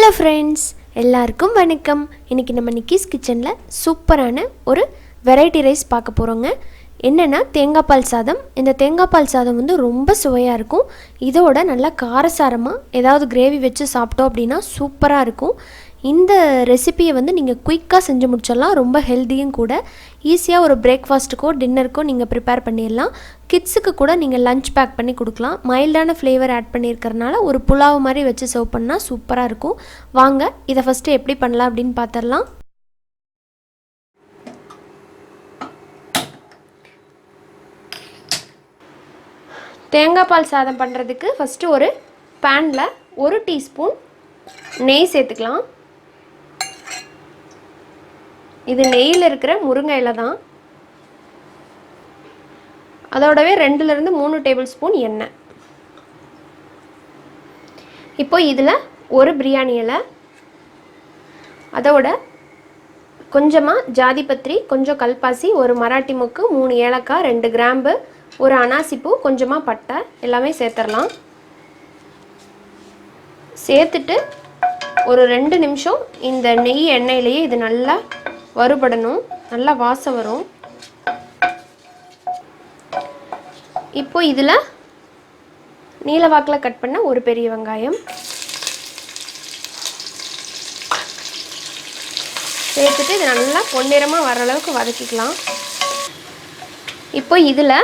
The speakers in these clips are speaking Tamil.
ஹலோ ஃப்ரெண்ட்ஸ், எல்லாருக்கும் வணக்கம். இன்றைக்கி நம்ம நிக்கிஸ் கிச்சனில் சூப்பரான ஒரு வெரைட்டி ரைஸ் பார்க்க போகிறோங்க. என்னென்னா தேங்காய் பால் சாதம். இந்த தேங்காய் பால் சாதம் வந்து ரொம்ப சுவையாக இருக்கும். இதோட நல்லா காரசாரமாக ஏதாவது கிரேவி வச்சு சாப்பிட்டோம் அப்படின்னா சூப்பராக இருக்கும். இந்த ரெசிப்பியை வந்து நீங்கள் குயிக்காக செஞ்சு முடிச்சிடலாம். ரொம்ப ஹெல்த்தியும் கூட. ஈஸியாக ஒரு பிரேக்ஃபாஸ்ட்டுக்கோ டின்னருக்கோ நீங்கள் ப்ரிப்பேர் பண்ணிடலாம். கிட்ஸுக்கு கூட நீங்கள் லஞ்ச் பேக் பண்ணி கொடுக்கலாம். மைல்டான ஃப்ளேவர் ஆட் பண்ணியிருக்கிறதுனால ஒரு புலாவ் மாதிரி வச்சு சர்வ் பண்ணால் சூப்பராக இருக்கும். வாங்க இதை ஃபஸ்ட்டு எப்படி பண்ணலாம் அப்படின்னு பார்த்துடலாம். தேங்காய் பால் சாதம் பண்ணுறதுக்கு ஃபஸ்ட்டு ஒரு பேனில் 1 டீஸ்பூன் நெய் சேர்த்துக்கலாம். இது நெய்யில் இருக்கிற முருங்கை இலை தான். அதோடவே 2லேருந்து 3 டேபிள் ஸ்பூன் எண்ணெய். இப்போ இதில் ஒரு பிரியாணி இலை, அதோட கொஞ்சமாக ஜாதிபத்திரி, கொஞ்சம் கல்பாசி, ஒரு மராட்டி மொக்கு, 3 ஏலக்காய், 2 கிராம்பு, ஒரு அனாசிப்பூ, கொஞ்சமாக பட்டை எல்லாமே சேர்த்துடலாம். சேர்த்துட்டு ஒரு 2 நிமிஷம் இந்த நெய் எண்ணெயிலேயே இது நல்லா வறுபடணும். நல்லா வாசம் வரும். இப்போ இதில் நீலவாக்கில் கட் பண்ண ஒரு பெரிய வெங்காயம் சேர்த்துட்டு இது நல்லா பொன்னிறமாக வர அளவுக்கு வதக்கிக்கலாம். இப்போ இதில்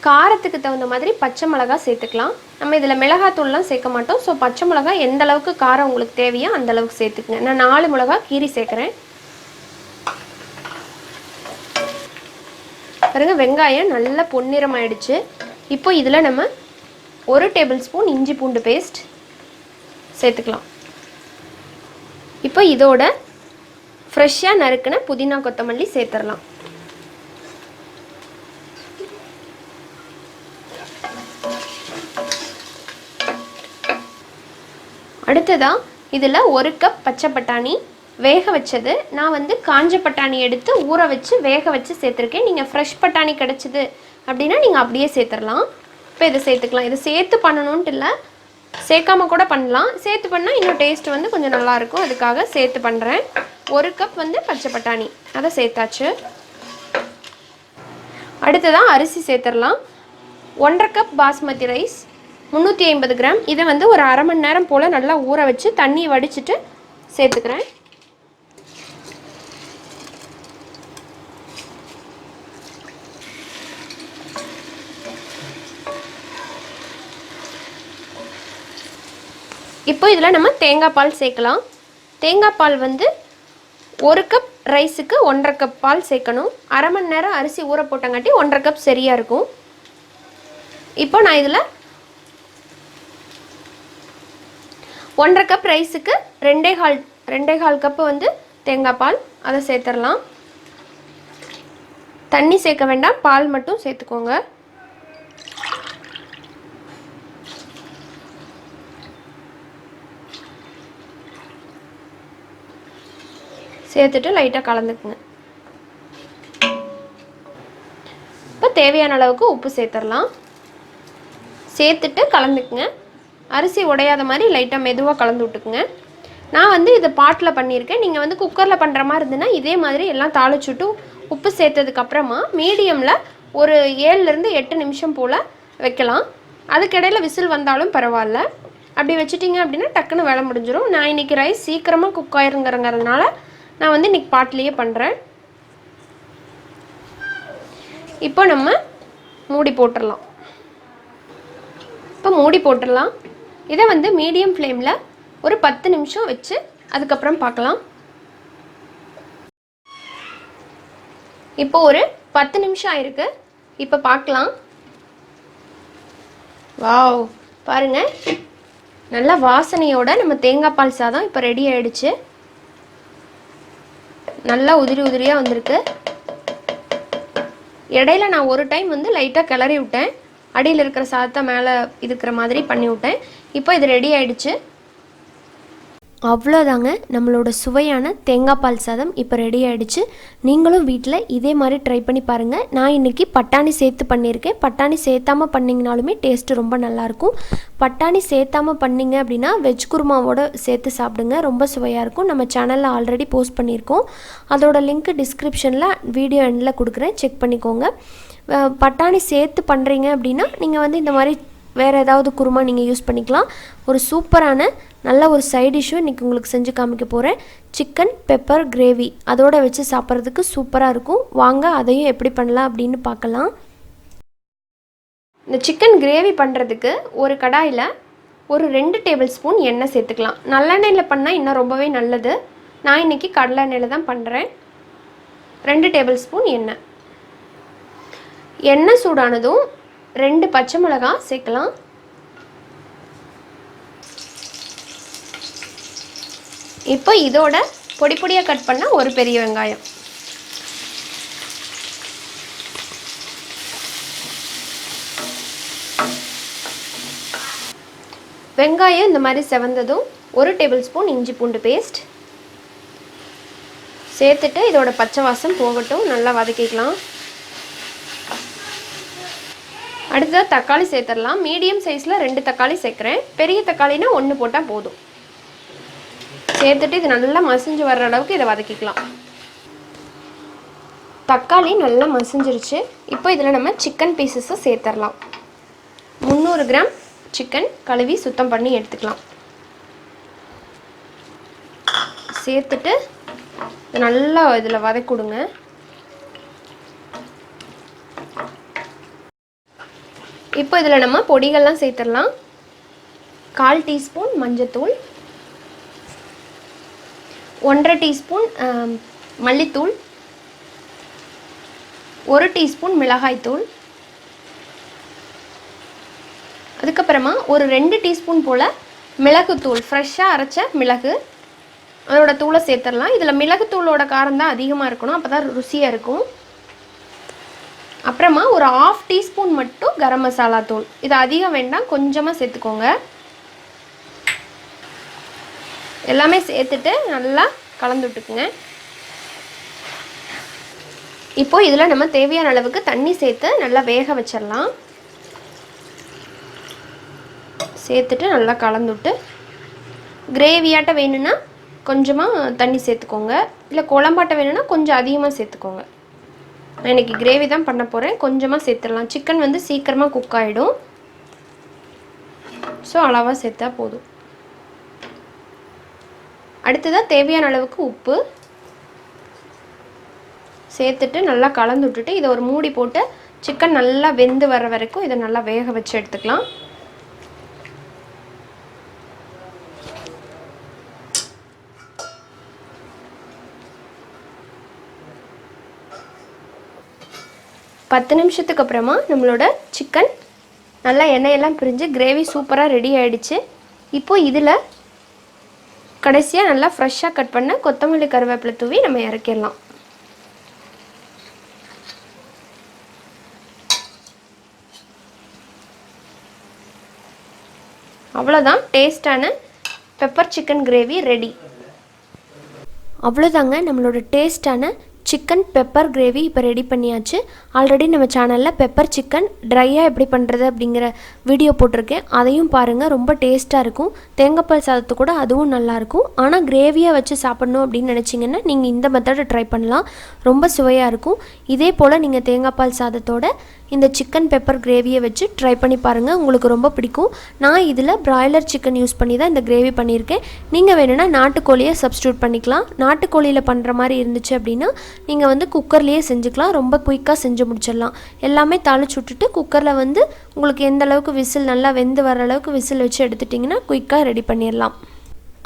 காரத்துக்கு தகுந்த மாதிரி பச்சை மிளகாய் சேர்த்துக்கலாம். நம்ம இதில் மிளகாத்தூள்லாம் சேர்க்க மாட்டோம். ஸோ பச்சை மிளகாய் எந்த அளவுக்கு காரம் உங்களுக்கு தேவையோ அந்த அளவுக்கு சேர்த்துக்குங்க. நான் 4 மிளகாய் கீரி சேர்க்குறேன். பாருங்கள், வெங்காயம் நல்லா பொன்னிறமாயிடுச்சு. இப்போ இதில் நம்ம 1 டேபிள் ஸ்பூன் இஞ்சி பூண்டு பேஸ்ட் சேர்த்துக்கலாம். இப்போ இதோட ஃப்ரெஷ்ஷாக நறுக்கின புதினா கொத்தமல்லி சேர்த்துடலாம். அடுத்ததாக இதில் 1 கப் பச்சை பட்டாணி வேக வச்சது. நான் வந்து காஞ்ச பட்டாணி எடுத்து ஊற வச்சு வேக வச்சு சேர்த்துருக்கேன். நீங்கள் ஃப்ரெஷ் பட்டாணி கிடச்சிது அப்படின்னா நீங்கள் அப்படியே சேர்த்துடலாம். இப்போ இதை சேர்த்துக்கலாம். இதை சேர்த்து பண்ணணுன்ட்டு இல்லை, சேர்க்காம கூட பண்ணலாம். சேர்த்து பண்ணால் இன்னும் டேஸ்ட் வந்து கொஞ்சம் நல்லாயிருக்கும். அதுக்காக சேர்த்து பண்ணுறேன். 1 கப் வந்து பச்சை பட்டாணி அதை சேர்த்தாச்சு. அடுத்ததான் அரிசி சேர்த்துடலாம். 1.5 கப் பாஸ்மதி ரைஸ், 350 கிராம். இதை வந்து ஒரு அரை மணி நேரம் போல் நல்லா ஊற வச்சு தண்ணி வடிச்சிட்டு சேர்த்துக்கிறேன். இப்போ இதில் நம்ம தேங்காய் பால் சேர்க்கலாம். தேங்காய் பால் வந்து 1 கப் ரைஸுக்கு 1.5 கப் பால் சேர்க்கணும். அரை மணி நேரம் அரிசி ஊற போட்டங்காட்டி 1.5 கப் சரியாக இருக்கும். இப்போ நான் இதில் 1.5 கப் ரைஸுக்கு 2.25 கப்பு வந்து தேங்காய் பால் அதை சேர்த்துடலாம். தண்ணி சேர்க்க வேண்டாம், பால் மட்டும் சேர்த்துக்கோங்க. சேர்த்துட்டு லைட்டாக கலந்துக்குங்க. இப்போ தேவையான அளவுக்கு உப்பு சேர்த்துடலாம். சேர்த்துட்டு கலந்துக்குங்க. அரிசி உடையாத மாதிரி லைட்டாக மெதுவாக கலந்து விட்டுக்குங்க. நான் வந்து இது பாட்டில் பண்ணியிருக்கேன். நீங்கள் வந்து குக்கரில் பண்ணுற மாதிரி இருந்துன்னா இதே மாதிரி எல்லாம் தாளிச்சுட்டு உப்பு சேர்த்ததுக்கப்புறமா மீடியமில் ஒரு 7லேருந்து 8 நிமிஷம் போல் வைக்கலாம். அதுக்கிடையில் விசில் வந்தாலும் பரவாயில்ல. அப்படி வச்சுட்டிங்க அப்படின்னா டக்குன்னு வேலை முடிஞ்சிடும். நான் இன்றைக்கி ரைஸ் சீக்கிரமாக குக் ஆயிருங்கிறதுனால நான் வந்து இன்றைக்கி பாட்டிலேயே பண்ணுறேன். இப்போ நம்ம மூடி போட்டுடலாம். இப்போ மூடி போட்டுடலாம். இதை வந்து மீடியம் ஃப்ளேமில் ஒரு 10 நிமிஷம் வச்சு அதுக்கப்புறம் பார்க்கலாம். இப்போ ஒரு 10 நிமிஷம் ஆயிருக்கு. இப்போ பார்க்கலாம். வாவ், பாருங்கள், நல்ல வாசனையோட நம்ம தேங்காய் பால் சாதம் இப்போ ரெடி ஆகிடுச்சு. நல்லா உதிரி உதிரியாக வந்திருக்கு. இடையில நான் ஒரு டைம் வந்து லைட்டாக கிளறி விட்டேன். அடியில் இருக்கிற சாதத்தை மேலே இருக்கிற மாதிரி பண்ணி விட்டேன். இப்போ இது ரெடி ஆகிடுச்சு. அவ்வளோதாங்க, நம்மளோட சுவையான தேங்காய் பால் சாதம் இப்போ ரெடி ஆகிடுச்சு. நீங்களும் வீட்டில் இதே மாதிரி ட்ரை பண்ணி பாருங்கள். நான் இன்றைக்கி பட்டாணி சேர்த்து பண்ணியிருக்கேன். பட்டாணி சேர்த்தாமல் பண்ணிங்கனாலுமே டேஸ்ட்டு ரொம்ப நல்லாயிருக்கும். பட்டாணி சேர்த்தாமல் பண்ணிங்க அப்படின்னா வெஜ் குருமாவோடு சேர்த்து சாப்பிடுங்க, ரொம்ப சுவையாக இருக்கும். நம்ம சேனலில் ஆல்ரெடி போஸ்ட் பண்ணியிருக்கோம். அதோட லிங்க் டிஸ்கிரிப்ஷனில் வீடியோ எண்டில் கொடுக்குறேன், செக் பண்ணிக்கோங்க. பட்டாணி சேர்த்து பண்ணுறீங்க அப்படின்னா நீங்கள் வந்து இந்த மாதிரி வேறு ஏதாவது குருமா நீங்கள் யூஸ் பண்ணிக்கலாம். ஒரு சூப்பரான நல்ல ஒரு சைட் டிஷ்ஷும் இன்றைக்கி உங்களுக்கு செஞ்சு காமிக்க போகிறேன். சிக்கன் பெப்பர் கிரேவி அதோடு வச்சு சாப்பிட்றதுக்கு சூப்பராக இருக்கும். வாங்க அதையும் எப்படி பண்ணலாம் அப்படின்னு பார்க்கலாம். இந்த சிக்கன் கிரேவி பண்ணுறதுக்கு ஒரு கடாயில் ஒரு 2 டேபிள் ஸ்பூன் எண்ணெய் சேர்த்துக்கலாம். நல்லெண்ணெயில் பண்ணால் இன்னும் ரொம்பவே நல்லது. நான் இன்றைக்கி கடலை எண்ணெயில் தான் பண்ணுறேன். 2 டேபிள் ஸ்பூன் எண்ணெய். எண்ணெய் சூடானதும் 2 பச்சை மிளகாய் சேர்க்கலாம். இப்போ இதோட பொடி பொடியாக கட் பண்ண ஒரு பெரிய வெங்காயம். வெங்காயம் இந்த மாதிரி செவந்ததும் 1 டேபிள் ஸ்பூன் இஞ்சி பூண்டு பேஸ்ட் சேர்த்துட்டு இதோட பச்சை வாசம் போகட்டும், நல்லா வதக்கிக்கலாம். அடுத்ததாக தக்காளி சேர்த்துடலாம். மீடியம் சைஸில் 2 தக்காளி சேர்க்குறேன். பெரிய தக்காளினா 1 போட்டால் போதும். சேர்த்துட்டு இது நல்லா மசிஞ்சு வர்ற அளவுக்கு இதை வதக்கிக்கலாம். தக்காளி நல்லா மசிஞ்சிருச்சு. இப்போ இதில் நம்ம சிக்கன் பீசஸை சேர்த்துடலாம். 300 கிராம் சிக்கன் கழுவி சுத்தம் பண்ணி எடுத்துக்கலாம். சேர்த்துட்டு நல்லா இதில் வதக்கிடுங்க. இப்போ இதில் நம்ம பொடிகள்லாம் சேர்த்துடலாம். 1/4 டீஸ்பூன் மஞ்சத்தூள், 1/2 டீஸ்பூன் மல்லித்தூள், 1 டீஸ்பூன் மிளகாய்த்தூள், அதுக்கப்புறமா ஒரு 2 டீஸ்பூன் போல் மிளகுத்தூள், ஃப்ரெஷ்ஷாக அரைச்ச மிளகு, அதோட தூளை சேர்த்துடலாம். இதில் மிளகுத்தூளோட காரம் தான் அதிகமாக இருக்கணும், அப்போ தான் ருசியாக இருக்கும். அப்புறமா ஒரு 1/2 டீஸ்பூன் மட்டும் கரம் மசாலா தூள். இது அதிகம் வேண்டாம், கொஞ்சமாக சேர்த்துக்கோங்க. எல்லாமே சேர்த்துட்டு நல்லா கலந்து விட்டுக்குங்க. இப்போ இதில் நம்ம தேவையான அளவுக்கு தண்ணி சேர்த்து நல்லா வேக வச்சிடலாம். சேர்த்துட்டு நல்லா கலந்து விட்டு கிரேவியாட்ட வேணும்னா கொஞ்சமாக தண்ணி சேர்த்துக்கோங்க, இல்லை குழம்பாட்ட வேணும்னா கொஞ்சம் அதிகமாக சேர்த்துக்கோங்க. நான் இன்றைக்கி கிரேவி தான் பண்ண போகிறேன், கொஞ்சமாக சேர்த்துடலாம். சிக்கன் வந்து சீக்கிரமாக குக் ஆகிடும், ஸோ அளவாக சேர்த்தா போதும். அடுத்ததாக தேவையான அளவுக்கு உப்பு சேர்த்துட்டு நல்லா கலந்து விட்டுட்டு இதை ஒரு மூடி போட்டு சிக்கன் நல்லா வெந்து வர வரைக்கும் இதை நல்லா வேக வச்சு எடுத்துக்கலாம். பத்து நிமிஷத்துக்கு அப்புறமா நம்மளோட சிக்கன் நல்லா எண்ணெயெல்லாம் பிரிஞ்சு கிரேவி சூப்பராக ரெடி ஆகிடுச்சு. இப்போது இதில் கடைசியாக நல்லா ஃப்ரெஷ்ஷாக கட் பண்ண கொத்தமல்லி கருவேப்பிலை தூவி நம்ம இறக்கிடலாம். அவ்வளோதான், டேஸ்டான பெப்பர் சிக்கன் கிரேவி ரெடி. அவ்வளோதாங்க, நம்மளோட டேஸ்டான சிக்கன் பெப்பர் கிரேவி இப்போ ரெடி பண்ணியாச்சு. ஆல்ரெடி நம்ம சேனலில் பெப்பர் சிக்கன் ட்ரையாக எப்படி பண்ணுறது அப்படிங்கிற வீடியோ போட்டிருக்கேன், அதையும் பாருங்கள். ரொம்ப டேஸ்ட்டாக இருக்கும். தேங்காய்பால் சாதத்து கூட அதுவும் நல்லாயிருக்கும். ஆனால் கிரேவியாக வச்சு சாப்பிட்ணும் அப்படின்னு நினச்சிங்கன்னா நீங்கள் இந்த மெத்தடை ட்ரை பண்ணலாம், ரொம்ப சுவையாக இருக்கும். இதே போல் நீங்கள் தேங்காய்பால் சாதத்தோட இந்த சிக்கன் பெப்பர் கிரேவியை வச்சு ட்ரை பண்ணி பாருங்கள், உங்களுக்கு ரொம்ப பிடிக்கும். நான் இதில் பிராய்லர் சிக்கன் யூஸ் பண்ணி தான் இந்த கிரேவி பண்ணியிருக்கேன். நீங்கள் வேணும்னா நாட்டுக்கோழியை சப்ஸ்டியூட் பண்ணிக்கலாம். நாட்டுக்கோழியில் பண்ணுற மாதிரி இருந்துச்சு அப்படின்னா நீங்கள் வந்து குக்கர்லேயே செஞ்சுக்கலாம், ரொம்ப குயிக்காக செஞ்சு முடிச்சிடலாம். எல்லாமே தாளிச்சு விட்டுட்டு குக்கரில் வந்து உங்களுக்கு எந்த அளவுக்கு விசில் நல்லா வெந்து வர அளவுக்கு விசில் வச்சு எடுத்துட்டிங்கன்னா குயிக்காக ரெடி பண்ணிடலாம்.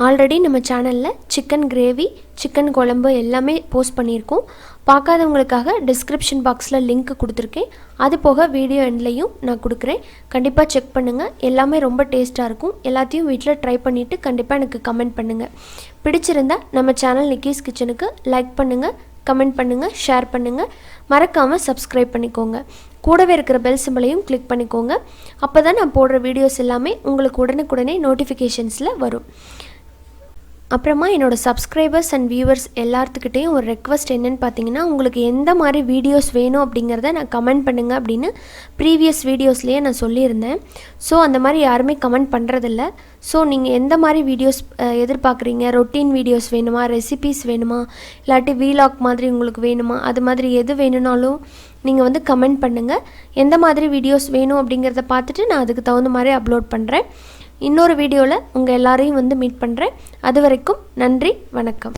ஆல்ரெடி நம்ம சேனலில் சிக்கன் கிரேவி, சிக்கன் குழம்பு எல்லாமே போஸ்ட் பண்ணியிருக்கோம். பார்க்காதவங்களுக்காக டிஸ்கிரிப்ஷன் பாக்ஸில் லிங்க் கொடுத்துருக்கேன். அது போக வீடியோ எண்ட்லேயும் நான் கொடுக்குறேன், கண்டிப்பாக செக் பண்ணுங்கள். எல்லாமே ரொம்ப டேஸ்ட்டாக இருக்கும். எல்லாத்தையும் வீட்டில் ட்ரை பண்ணிவிட்டு கண்டிப்பாக எனக்கு கமெண்ட் பண்ணுங்கள். பிடிச்சிருந்தால் நம்ம சேனல் நிக்கிஸ் கிச்சனுக்கு லைக் பண்ணுங்கள், கமெண்ட் பண்ணுங்கள், ஷேர் பண்ணுங்கள். மறக்காமல் சப்ஸ்கிரைப் பண்ணிக்கோங்க. கூடவே இருக்கிற பெல் சிம்பளையும் கிளிக் பண்ணிக்கோங்க. அப்போ தான் நான் போடுற வீடியோஸ் எல்லாமே உங்களுக்கு உடனுக்குடனே நோட்டிஃபிகேஷன்ஸில் வரும். அப்புறமா என்னோடய சப்ஸ்கிரைபர்ஸ் அண்ட் வியூவர்ஸ் எல்லாத்துக்கிட்டேயும் ஒரு ரெக்வஸ்ட் என்னென்னு பார்த்தீங்கன்னா, உங்களுக்கு எந்த மாதிரி வீடியோஸ் வேணும் அப்படிங்கிறத நான் கமெண்ட் பண்ணுங்கள் அப்படின்னு ப்ரீவியஸ் வீடியோஸ்லேயே நான் சொல்லியிருந்தேன். ஸோ அந்த மாதிரி யாருமே கமெண்ட் பண்ணுறதில்ல. ஸோ நீங்கள் எந்த மாதிரி வீடியோஸ் எதிர்பார்க்குறீங்க, ரொட்டீன் வீடியோஸ் வேணுமா, ரெசிபீஸ் வேணுமா, இல்லாட்டி வீலாக் மாதிரி உங்களுக்கு வேணுமா, அது மாதிரி எது வேணும்னாலும் நீங்கள் வந்து கமெண்ட் பண்ணுங்கள். எந்த மாதிரி வீடியோஸ் வேணும் அப்படிங்கிறத பார்த்துட்டு நான் அதுக்கு தகுந்த மாதிரி அப்லோட் பண்ணுறேன். இன்னொரு வீடியோவில் உங்கள் எல்லாரையும் வந்து மீட் பண்ணுறேன். அது வரைக்கும் நன்றி, வணக்கம்.